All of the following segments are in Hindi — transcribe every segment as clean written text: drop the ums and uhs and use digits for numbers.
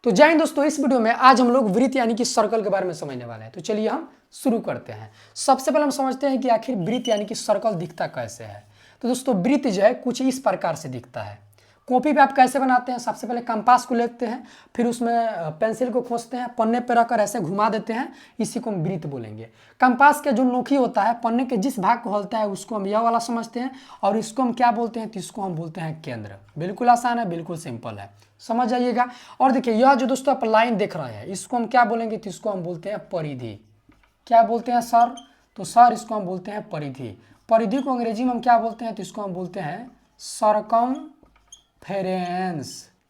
तो जय हिंद दोस्तों, इस वीडियो में आज हम लोग वृत्त यानी कि सर्कल के बारे में समझने वाले हैं। तो चलिए हम शुरू करते हैं। सबसे पहले हम समझते हैं कि आखिर वृत्त यानी कि सर्कल दिखता कैसे है। तो दोस्तों वृत्त जो है कुछ इस प्रकार से दिखता है। कॉपी पे आप कैसे बनाते हैं, सबसे पहले कंपास को लेते हैं, फिर उसमें पेंसिल को खोसते हैं, पन्ने पे रखकर ऐसे घुमा देते हैं, इसी को हम वृत्त बोलेंगे। कंपास का जो नोकी होता है, पन्ने के जिस भाग को हलता है उसको हम यह वाला समझते हैं, और इसको हम क्या बोलते हैं, तो इसको हम बोलते हैं केंद्र। बिल्कुल आसान है, बिल्कुल सिंपल है, समझ जाइएगा। और देखिए यह जो दोस्तों आप लाइन देख रहे हैं, इसको हम क्या बोलेंगे, तो इसको हम बोलते हैं परिधि। क्या बोलते हैं सर, तो सर इसको हम बोलते हैं परिधि। परिधि को अंग्रेजी में हम क्या बोलते हैं, तो इसको हम बोलते हैं सरकमफेरेंस।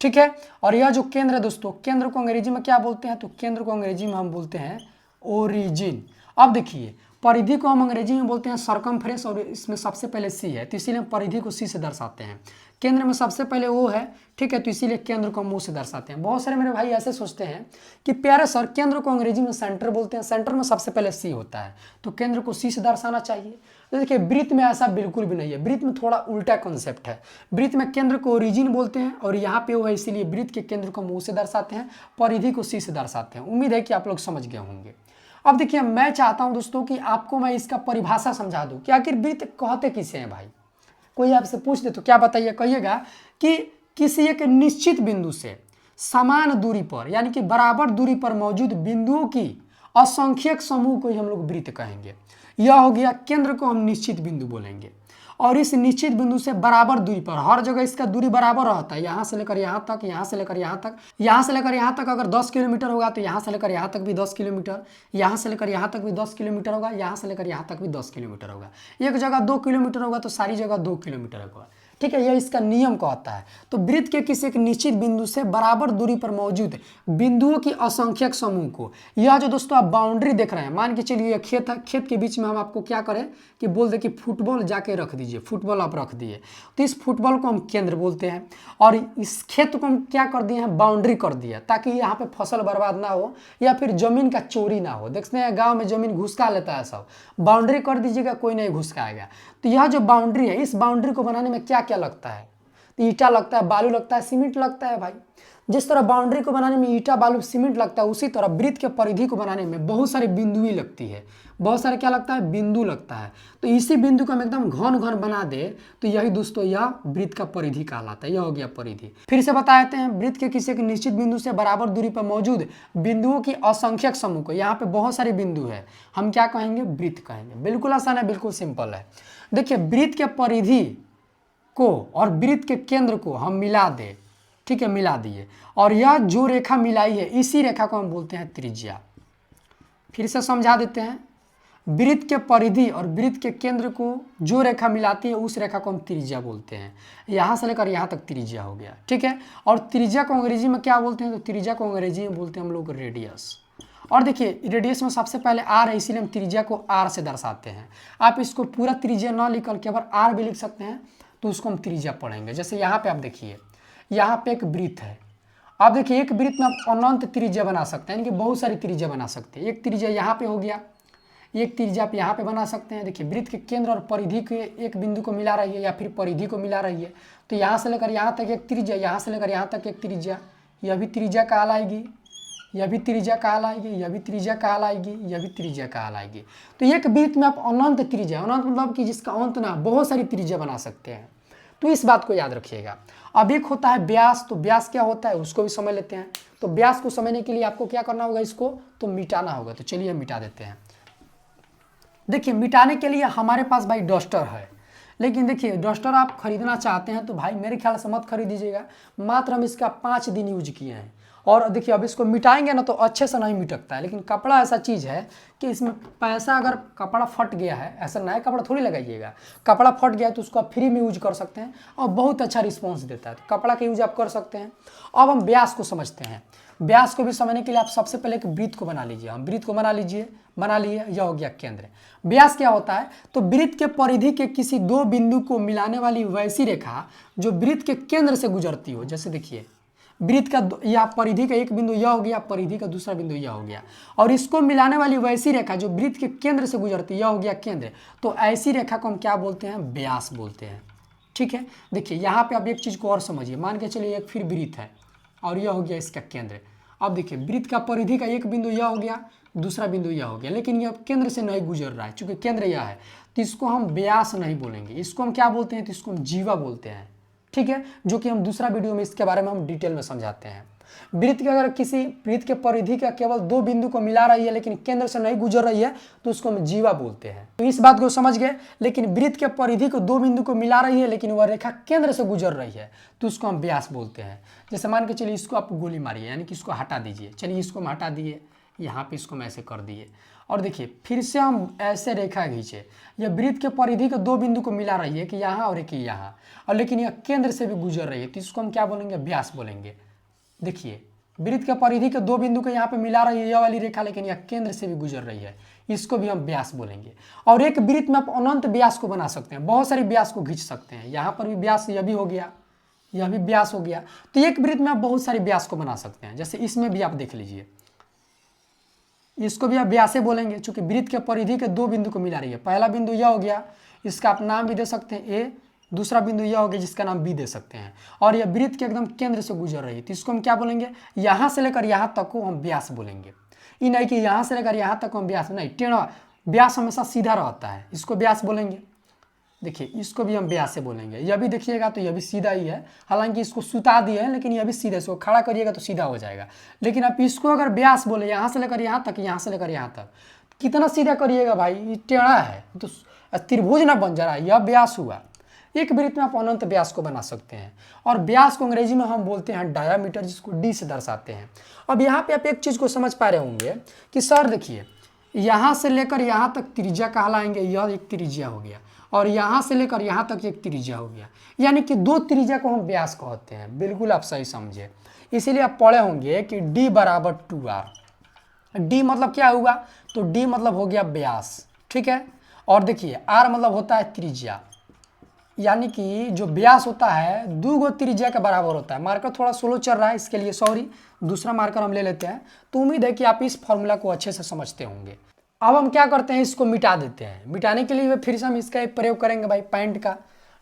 ठीक है। और यह जो केंद्र है दोस्तों, केंद्र को अंग्रेजी में क्या बोलते हैं, तो केंद्र को अंग्रेजी में हम बोलते हैं ओरिजिन। अब देखिए परिधि को हम अंग्रेजी में बोलते हैं सरकमफ्रेंस, और इसमें सबसे पहले सी है, तो इसीलिए हम परिधि को सी से दर्शाते हैं। केंद्र में सबसे पहले ओ है, ठीक है, तो इसीलिए केंद्र को हम ओ से दर्शाते हैं। बहुत सारे मेरे भाई ऐसे सोचते हैं कि प्यारे सर केंद्र को अंग्रेजी में सेंटर बोलते हैं, सेंटर में सबसे पहले सी होता है, तो केंद्र को सी से दर्शाना चाहिए। तो देखिए वृत्त में ऐसा बिल्कुल भी नहीं है, वृत्त में थोड़ा उल्टा कॉन्सेप्ट है। वृत्त में केंद्र को ओरिजिन बोलते हैं, और यहाँ पे वो है, इसीलिए वृत्त के केंद्र को हम ओ से दर्शाते हैं, परिधि को सी से दर्शाते हैं। उम्मीद है कि आप लोग समझ गए होंगे। अब देखिए मैं चाहता हूं दोस्तों कि आपको मैं इसका परिभाषा समझा दूं कि आखिर वृत्त कहते किसे हैं। भाई कोई आपसे पूछ दे तो क्या बताइए, कहिएगा कि किसी एक निश्चित बिंदु से समान दूरी पर यानी कि बराबर दूरी पर मौजूद बिंदुओं की असंख्यक समूह को ही हम लोग वृत्त कहेंगे। यह हो गया केंद्र को हम निश्चित बिंदु बोलेंगे, और इस निश्चित बिंदु से बराबर दूरी पर, हर जगह इसका दूरी बराबर रहता है, यहाँ से लेकर यहाँ तक, यहाँ से लेकर यहाँ तक, यहाँ से लेकर यहाँ तक अगर 10 किलोमीटर होगा तो यहाँ से लेकर यहाँ तक भी 10 किलोमीटर, यहाँ से लेकर यहाँ तक भी 10 किलोमीटर होगा, यहाँ से लेकर यहाँ तक भी 10 किलोमीटर होगा। एक जगह 2 किलोमीटर होगा तो सारी जगह 2 किलोमीटर होगा। ठीक है, यह इसका नियम कहता है। तो वृत्त के किसी एक निश्चित बिंदु से बराबर दूरी पर मौजूद बिंदुओं की असंख्यक समूह को, यह जो दोस्तों आप बाउंड्री देख रहे हैं, मान के चलिए यह खेत है, खेत के बीच में हम आपको क्या करें कि बोल दे कि फुटबॉल जाके रख दीजिए, फुटबॉल आप रख दिए, तो इस फुटबॉल को हम केंद्र बोलते हैं, और इस खेत को हम क्या कर दिए हैं, बाउंड्री कर दिया, ताकि यहाँ पे फसल बर्बाद ना हो या फिर जमीन का चोरी ना हो। देखते हैं गाँव में जमीन घुसका लेता है सब, बाउंड्री कर दीजिएगा, कोई नहीं घुसकाएगा। तो यह जो बाउंड्री है, इस बाउंड्री को बनाने में क्या क्या लगता है, तो ईटा लगता है, बालू लगता है, सीमेंट लगता है। भाई जिस तरह बाउंड्री को बनाने में ईटा बालू सीमेंट लगता है, उसी तरह वृत्त के परिधि को बनाने में बहुत सारे बिंदुएं लगती है, बहुत सारे क्या लगता है, बिंदु लगता है। तो इसी बिंदु को हम एकदम घन घन बना दे तो यही दोस्तों यह वृत्त का परिधि कहलाता है। यह हो गया परिधि। फिर से बता देते हैं, वृत्त के किसी एक निश्चित बिंदु से बराबर दूरी पर मौजूद बिंदुओं की असंख्यक समूह को, यहाँ पे बहुत सारे बिंदु है, हम क्या कहेंगे, वृत्त कहेंगे। बिल्कुल आसान है, बिल्कुल सिंपल है। देखिए वृत्त के परिधि को और वृत्त के केंद्र को हम मिला दे, ठीक है, मिला दिए, और यह जो रेखा मिलाई है इसी रेखा को हम बोलते हैं त्रिज्या। फिर से समझा देते हैं, वृत्त के परिधि और वृत्त के केंद्र को जो रेखा मिलाती है उस रेखा को हम त्रिज्या बोलते हैं। यहाँ से लेकर यहाँ तक त्रिज्या हो गया, ठीक है। और त्रिज्या को अंग्रेजी में क्या बोलते हैं, तो त्रिज्या को अंग्रेजी में बोलते हैं हम लोग रेडियस। और देखिए रेडियस में सबसे पहले आर है, इसीलिए हम त्रिज्या को आर से दर्शाते हैं। आप इसको पूरा त्रिज्या ना लिखकर केवल आर भी लिख सकते हैं, तो उसको हम त्रिज्या पढ़ेंगे। जैसे यहाँ पे आप देखिए, यहाँ पे एक वृत्त है, आप देखिए एक वृत्त में आप अनंत त्रिज्या बना सकते हैं, यानी कि बहुत सारी त्रिज्या बना सकते हैं। एक त्रिज्या यहाँ पे हो गया, एक त्रिज्या आप यहाँ पे बना सकते हैं। देखिए वृत्त के केंद्र और परिधि के एक बिंदु को मिला रही है या फिर परिधि को मिला रही है, तो यहाँ से लेकर यहाँ तक एक त्रिज्या, यहाँ से लेकर यहाँ तक एक त्रिज्या, यह भी त्रिज्या कहलाएगी, यह भी त्रिज्या कहलाएगी, यह भी त्रिज्या कहलाएगी, यह भी त्रिज्या कहलाएगी। तो एक वृत्त में आप अनंत त्रिज्या, अनंत मतलब कि जिसका अंत ना, बहुत सारी त्रिज्या बना सकते हैं। तो इस बात को याद रखिएगा। अब एक होता है व्यास, तो व्यास क्या होता है उसको भी समझ लेते हैं। तो व्यास को समझने के लिए आपको क्या करना होगा, इसको तो मिटाना होगा। तो चलिए मिटा देते हैं। देखिए मिटाने के लिए हमारे पास भाई डस्टर है, लेकिन देखिए डस्टर आप खरीदना चाहते हैं तो भाई मेरे ख्याल से मत खरीदीजिएगा, मात्र हम इसका 5 दिन यूज किए हैं। और देखिए अब इसको मिटाएंगे ना तो अच्छे से नहीं मिटकता है, लेकिन कपड़ा ऐसा चीज़ है कि इसमें पैसा, अगर कपड़ा फट गया है, ऐसा नया कपड़ा थोड़ी लगाइएगा, कपड़ा फट गया है तो उसको आप फ्री में यूज कर सकते हैं और बहुत अच्छा रिस्पॉन्स देता है। तो कपड़ा का यूज आप कर सकते हैं। अब हम व्यास को समझते हैं। व्यास को भी समझने के लिए आप सबसे पहले एक वृत्त को बना लीजिए। हम वृत्त को बना लीजिए, बना लिए, यह हो गया केंद्र। व्यास क्या होता है, तो वृत्त के परिधि के किसी दो बिंदु को मिलाने वाली वैसी रेखा जो वृत्त के केंद्र से गुजरती हो। जैसे देखिए वृत्त का या परिधि का एक बिंदु यह हो गया, परिधि का दूसरा बिंदु यह हो गया, और इसको मिलाने वाली वैसी रेखा जो वृत्त के केंद्र से गुजरती है, यह हो गया केंद्र। तो ऐसी रेखा को हम क्या बोलते हैं, व्यास बोलते हैं। ठीक है, देखिए यहाँ पे आप एक चीज़ को और समझिए। मान के चलिए एक फिर वृत्त है और यह हो गया इसका केंद्र। अब देखिए वृत्त का परिधि का एक बिंदु यह हो गया, दूसरा बिंदु यह हो गया, लेकिन यह केंद्र से नहीं गुजर रहा है, चूंकि केंद्र यह है तो इसको हम व्यास नहीं बोलेंगे, इसको हम क्या बोलते हैं, तो इसको हम जीवा बोलते हैं। ठीक है, जो कि हम दूसरा वीडियो में इसके बारे में हम डिटेल में समझाते हैं। वृत्त के अगर किसी वृत्त के परिधि का केवल दो बिंदु को मिला रही है लेकिन केंद्र से नहीं गुजर रही है तो उसको हम जीवा बोलते हैं। तो इस बात को समझ गए। लेकिन वृत्त के परिधि को दो बिंदु को मिला रही है लेकिन वह रेखा केंद्र से गुजर रही है तो उसको हम व्यास बोलते हैं। जैसे मान के चलिए इसको आप गोली मारिए, यानी कि इसको हटा दीजिए, चलिए इसको हम हटा दिए, यहाँ पे इसको हम ऐसे कर दिए, और देखिए फिर से हम ऐसे रेखा खींचे, यह वृत्त के परिधि के दो बिंदु को मिला रही है कि यहाँ और एक यहाँ, और लेकिन यह केंद्र से भी गुजर रही है तो इसको हम क्या बोलेंगे, व्यास बोलेंगे। देखिए वृत्त के परिधि के दो बिंदु को यहाँ पे मिला रही है यह वाली रेखा, लेकिन यह केंद्र से भी गुजर रही है, इसको भी हम व्यास बोलेंगे। और एक वृत्त में आप अनंत व्यास को बना सकते हैं, बहुत सारी व्यास को खींच सकते हैं। यहाँ पर भी व्यास, यह भी हो गया, यह भी व्यास हो गया। तो एक वृत्त में आप बहुत सारी व्यास को बना सकते हैं। जैसे इसमें भी आप देख लीजिए, इसको भी आप व्यासे बोलेंगे, चूंकि वृत्त के परिधि के दो बिंदु को मिला रही है। पहला बिंदु यह हो गया, इसका आप नाम भी दे सकते हैं ए, दूसरा बिंदु यह हो गया जिसका नाम बी दे सकते हैं, और यह वृत्त के एकदम केंद्र से गुजर रही है तो इसको हम क्या बोलेंगे, यहाँ से लेकर यहाँ तक को हम व्यास बोलेंगे। ये नहीं कि यहाँ से लेकर यहाँ तक को हम व्यास, नहीं, टेढ़ा व्यास हमेशा सीधा रहता है, इसको व्यास बोलेंगे। देखिए इसको भी हम व्यास से बोलेंगे। यह भी देखिएगा तो यह भी सीधा ही है, हालांकि इसको सुता दिए हैं लेकिन यह भी सीधा, इसको खड़ा करिएगा तो सीधा हो जाएगा। लेकिन आप इसको अगर व्यास बोले, यहाँ से लेकर यहाँ तक, यहाँ से लेकर यहाँ तक, कितना सीधा करिएगा भाई, ये टेढ़ा है तो त्रिभुज ना बन जा रहा है, यह व्यास हुआ। एक वृत्त में आप अनंत व्यास को बना सकते हैं, और व्यास को अंग्रेजी में हम बोलते हैं डायामीटर, जिसको डी से दर्शाते हैं। अब यहाँ पे आप एक चीज़ को समझ पा रहे होंगे कि सर देखिए यहाँ से लेकर यहाँ तक त्रिज्या कहलाएंगे, यह एक त्रिज्या हो गया, और यहाँ से लेकर यहाँ तक एक त्रिज्या हो गया, यानी कि दो त्रिज्या को हम व्यास कहते हैं। बिल्कुल आप सही समझे, इसीलिए आप पढ़े होंगे कि d बराबर 2r। d मतलब क्या हुआ, तो d मतलब हो गया व्यास, ठीक है। और देखिए r मतलब होता है त्रिज्या, यानी कि जो व्यास होता है दो गो त्रिज्या के बराबर होता है। मार्कर थोड़ा स्लो चल रहा है, इसके लिए सॉरी, दूसरा मार्कर हम ले लेते हैं। तो उम्मीद है कि आप इस फॉर्मूला को अच्छे से समझते होंगे। अब हम क्या करते हैं, इसको मिटा देते हैं। मिटाने के लिए फिर से हम इसका एक प्रयोग करेंगे भाई, पेंट का।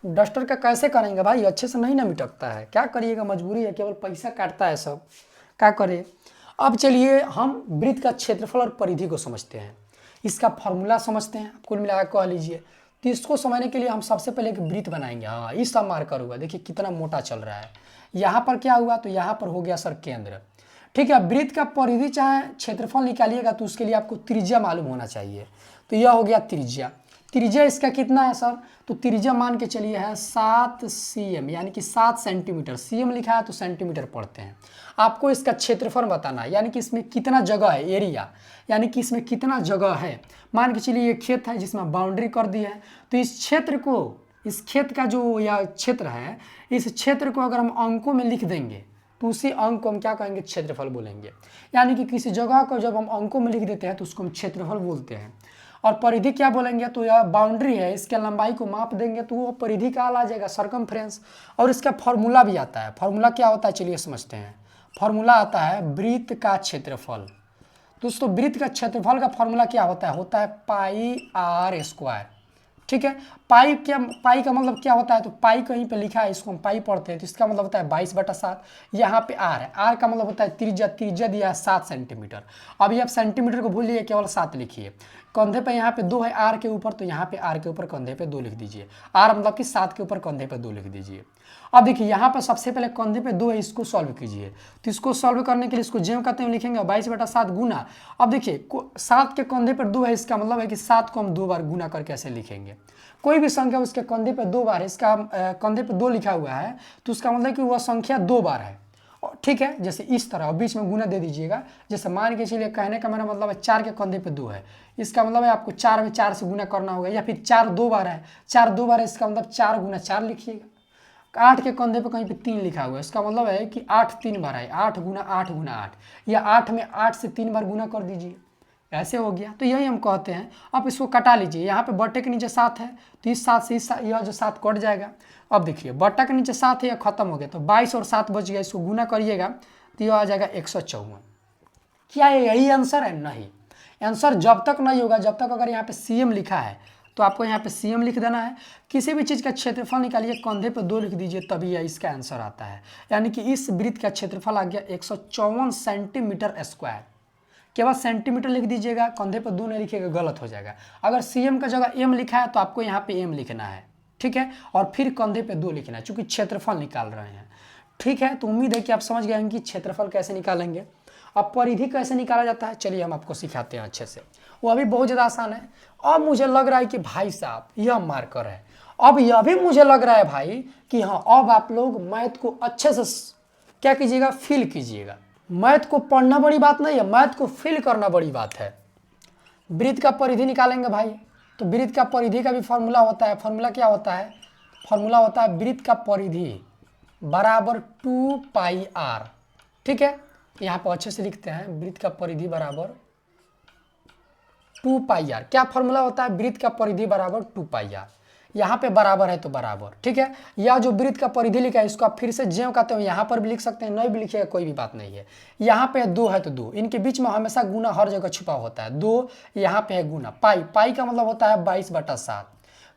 डस्टर का कैसे करेंगे भाई, अच्छे से नहीं ना मिटकता है, क्या करिएगा, मजबूरी है, केवल पैसा काटता है सब, क्या करें। अब चलिए हम वृत्त का क्षेत्रफल और परिधि को समझते हैं, इसका फॉर्मूला समझते हैं। कुल मिलाकर कह लीजिए, तो इसको समझने के लिए हम सबसे पहले एक वृत्त बनाएंगे। हाँ, इसका मार्कर हुआ, देखिए कितना मोटा चल रहा है। यहाँ पर क्या हुआ, तो यहाँ पर हो गया सर केंद्र, ठीक है। वृत्त का परिधि चाहे क्षेत्रफल निकालिएगा तो उसके लिए आपको त्रिज्या मालूम होना चाहिए। तो यह हो गया त्रिज्या। त्रिज्या इसका कितना है सर, तो त्रिज्या मान के चलिए है 7 cm, यानी कि 7 सेंटीमीटर। cm लिखा है तो सेंटीमीटर पढ़ते हैं। आपको इसका क्षेत्रफल बताना है, यानी कि इसमें कितना जगह है, एरिया, यानी कि इसमें कितना जगह है। मान के चलिए ये खेत है जिसमें बाउंड्री कर दी है, तो इस क्षेत्र को, इस खेत का जो या क्षेत्र है, इस क्षेत्र को अगर हम अंकों में लिख देंगे तो उसी अंक को हम क्या कहेंगे, क्षेत्रफल बोलेंगे। यानी कि किसी जगह को जब हम अंकों में लिख देते हैं तो उसको हम क्षेत्रफल बोलते हैं। और परिधि क्या बोलेंगे, तो यह बाउंड्री है, इसके लंबाई को माप देंगे तो वो परिधि का आ जाएगा, सरकमफ्रेंस। और इसका फॉर्मूला भी आता है। फॉर्मूला क्या होता है, चलिए समझते हैं। फॉर्मूला आता है वृत्त का क्षेत्रफल। दोस्तों वृत्त का क्षेत्रफल का फॉर्मूला क्या होता है पाई आर स्क्वायर, ठीक है। पाई का मतलब क्या होता है, तो पाई कहीं पे लिखा है, इसको हम पाई पढ़ते हैं, तो इसका मतलब होता है 22/7। यहाँ पे आर है, आर का मतलब होता है त्रिज्या, त्रिज्या दिया है 7 सेंटीमीटर। अभी आप सेंटीमीटर को भूलिए, केवल 7 लिखिए। कंधे पे यहाँ पे 2 है आर के ऊपर, तो यहाँ पे आर के ऊपर कंधे पे 2 लिख दीजिए। आर मतलब कि 7 के ऊपर कंधे पे 2 लिख दीजिए। अब देखिए यहाँ पर सबसे पहले कंधे पे 2 है, इसको सॉल्व कीजिए। तो इसको सॉल्व करने के लिए इसको जेम कहते हैं, लिखेंगे 22/7 गुना। अब देखिए 7 के कंधे पर 2 है, इसका मतलब है कि 7 को हम 2 बार गुना करके ऐसे लिखेंगे। कोई भी संख्या उसके कंधे पे 2 बार है, इसका कंधे पे 2 लिखा हुआ है तो उसका मतलब कि वह संख्या 2 बार है, ठीक है। जैसे इस तरह, और बीच में गुना दे दीजिएगा। जैसे मान के चलिए, कहने का मेरा मतलब है 4 के कंधे पे 2 है, इसका मतलब है आपको 4 में 4 से गुना करना होगा। या फिर 4 2 बार है, 4 2 बार है, इसका मतलब 4 गुना 4 लिखिएगा। 8 के कंधे पे कहीं पे 3 लिखा हुआ है, इसका मतलब है कि 8 3 बार है, 8 गुना 8 गुना 8, या 8 में 8 से 3 बार गुना कर दीजिए, ऐसे हो गया। तो यही हम कहते हैं। आप इसको कटा लीजिए, यहाँ पे बट्टे के नीचे 7 है तो इस 7 से यह जो 7 कट जाएगा। अब देखिए बट्टा के नीचे 7 है, यह खत्म हो गया, तो 22 और 7 बच गया, इसको गुना करिएगा तो यह आ जाएगा 154। क्या यही आंसर है? नहीं, आंसर जब तक नहीं होगा जब तक अगर यहाँ पे cm लिखा है तो आपको यहाँ पे CM लिख देना है। किसी भी चीज़ का क्षेत्रफल निकालिए, कंधे पे 2 लिख दीजिए, तभी यह इसका आंसर आता है। यानी कि इस वृत्त का क्षेत्रफल आ गया 154 सेंटीमीटर स्क्वायर। केवल सेंटीमीटर लिख दीजिएगा, कंधे पर 2 नहीं लिखिएगा, गलत हो जाएगा। अगर CM का जगह M लिखा है तो आपको यहाँ पे M लिखना है, ठीक है, और फिर कंधे पे 2 लिखना है, चूंकि क्षेत्रफल निकाल रहे हैं। ठीक है, तो उम्मीद है कि आप समझ गए हैं कि क्षेत्रफल कैसे निकालेंगे। अब परिधि कैसे निकाला जाता है, चलिए हम आपको सिखाते हैं अच्छे से। वो अभी बहुत ज़्यादा आसान है। अब मुझे लग रहा है कि भाई साहब यह मार्कर है। अब यह भी मुझे लग रहा है भाई कि हाँ, अब आप लोग मैथ को अच्छे से क्या कीजिएगा, फील कीजिएगा। मैथ को पढ़ना बड़ी बात नहीं है, मैथ को फील करना बड़ी बात है। वृत्त का परिधि निकालेंगे भाई, तो वृत्त का परिधि का भी फॉर्मूला होता है। फॉर्मूला क्या होता है, फॉर्मूला होता है वृत्त का परिधि बराबर 2πr। ठीक है, यहाँ पर अच्छे से लिखते हैं, वृत्त का परिधि बराबर 2πr। क्या फॉर्मूला होता है, वृत्त का परिधि बराबर 2πr। यहाँ पे बराबर है तो बराबर, ठीक है। या जो वृत्त का परिधि लिखा है इसको आप फिर से ज्यों कहते हो, यहाँ पर भी लिख सकते हैं, नहीं भी लिखिएगा कोई भी बात नहीं है। यहाँ पे 2 है तो 2, इनके बीच में हमेशा गुना हर जगह छुपा होता है। 2 यहाँ पे है गुना, पाई, पाई का मतलब होता है 22/7।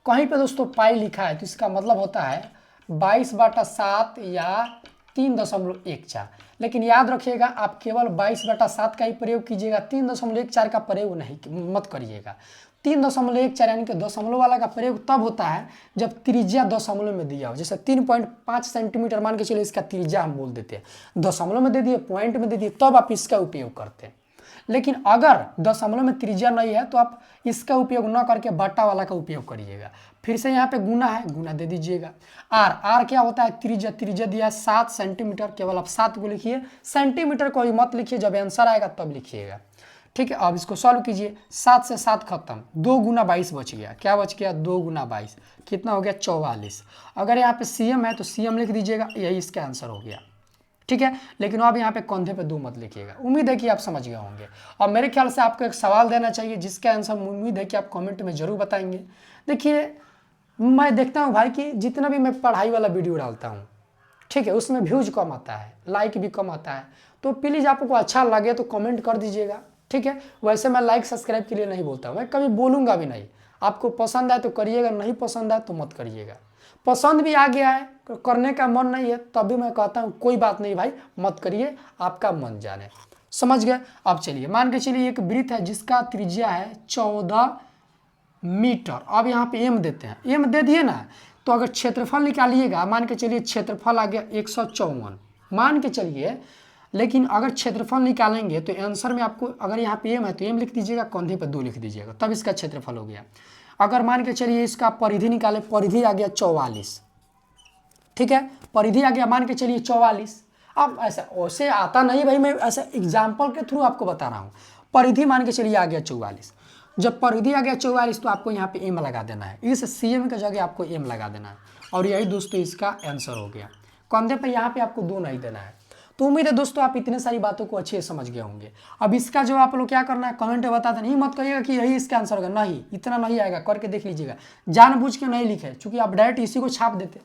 कहीं पे दोस्तों पाई लिखा है तो इसका मतलब होता है 22/7 या 3.14। लेकिन याद रखिएगा, आप केवल 22/7 का ही प्रयोग कीजिएगा, 3.14 का प्रयोग नहीं मत करिएगा। 3.14 यानी कि दशमलव वाला का प्रयोग तब होता है जब त्रिज्या दशमलव में दिया हो। जैसे 3.5 सेंटीमीटर मान के चलिए, इसका त्रिज्या हम बोल देते हैं, दशमलव में दे दिए, पॉइंट में दे दिए, तब आप इसका उपयोग करते हैं। लेकिन अगर दशमलव में त्रिज्या नहीं है तो आप इसका उपयोग न करके बट्टा वाला का उपयोग करिएगा। फिर से यहाँ पे गुना है, गुना दे दीजिएगा। आर, आर क्या होता है, त्रिज्या, त्रिज्या दिया है 7 सेंटीमीटर, केवल आप 7 को लिखिए, सेंटीमीटर को ही मत लिखिए, जब आंसर आएगा तब लिखिएगा। ठीक है, अब इसको सॉल्व कीजिए, 7 से 7 खत्म, 2 गुना 22 बच गया। क्या बच गया, 2 गुना 22, कितना हो गया, 44। अगर यहाँ पे CM है तो CM लिख दीजिएगा, यही इसका आंसर हो गया। ठीक है, लेकिन अब यहाँ पे कंधे पे 2 मत लिखिएगा। उम्मीद है कि आप समझ गए होंगे। और मेरे ख्याल से आपको एक सवाल देना चाहिए जिसका आंसर उम्मीद है कि आप कमेंट में जरूर बताएंगे। देखिए, मैं देखता हूँ भाई कि जितना भी मैं पढ़ाई वाला वीडियो डालता हूँ, ठीक है, उसमें व्यूज कम आता है, लाइक भी कम आता है। तो प्लीज़ आपको अच्छा लगे तो कमेंट कर दीजिएगा, ठीक है। वैसे मैं लाइक सब्सक्राइब के लिए नहीं बोलता, मैं कभी बोलूँगा भी नहीं। आपको पसंद आए तो करिएगा, नहीं पसंद आए तो मत करिएगा। पसंद भी आ गया है, करने का मन नहीं है, तब भी मैं कहता हूँ कोई बात नहीं भाई, मत करिए, आपका मन जाने। समझ गए। अब चलिए, मान के चलिए एक वृत्त है जिसका त्रिज्या है 14 मीटर। अब यहाँ पे M देते हैं, M दे दिए ना, तो अगर क्षेत्रफल निकालिएगा, मान के चलिए क्षेत्रफल आ गया 154, मान के चलिए। लेकिन अगर क्षेत्रफल निकालेंगे तो आंसर में आपको, अगर यहाँ पे M है तो M लिख दीजिएगा, कंधे पर 2 लिख दीजिएगा, तब इसका क्षेत्रफल हो गया। अगर मान के चलिए इसका परिधि निकाले, परिधि आ गया 44, ठीक है, परिधि आ गया मान के चलिए 44। अब ऐसा वैसे आता नहीं भाई, मैं ऐसा एग्जाम्पल के थ्रू आपको बता रहा हूँ। परिधि मान के चलिए आ गया 44, जब परिधि आ गया 44 तो आपको यहाँ पे M लगा देना है, इस CM की जगह आपको M लगा देना है, और यही दोस्तों इसका आंसर हो गया। कंधे पे यहाँ पे आपको 2 नहीं देना है। तो उम्मीद है दोस्तों आप इतने सारी बातों को अच्छे से समझ गए होंगे। अब इसका जो आप लोग क्या करना है, कमेंट में बता दें, नहीं मत करिएगा कि यही इसका आंसर होगा, नहीं, इतना नहीं आएगा, करके देख लीजिएगा, जानबूझ के नहीं लिखे, क्योंकि आप डायरेक्ट इसी को छाप देते।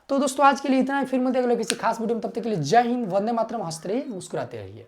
तो दोस्तों आज के लिए इतना ही, फिर मिलते हैं किसी खास वीडियो में, तब तक के लिए जय हिंद, वंदे मातरम, हंसते रहिए, मुस्कुराते रहिए।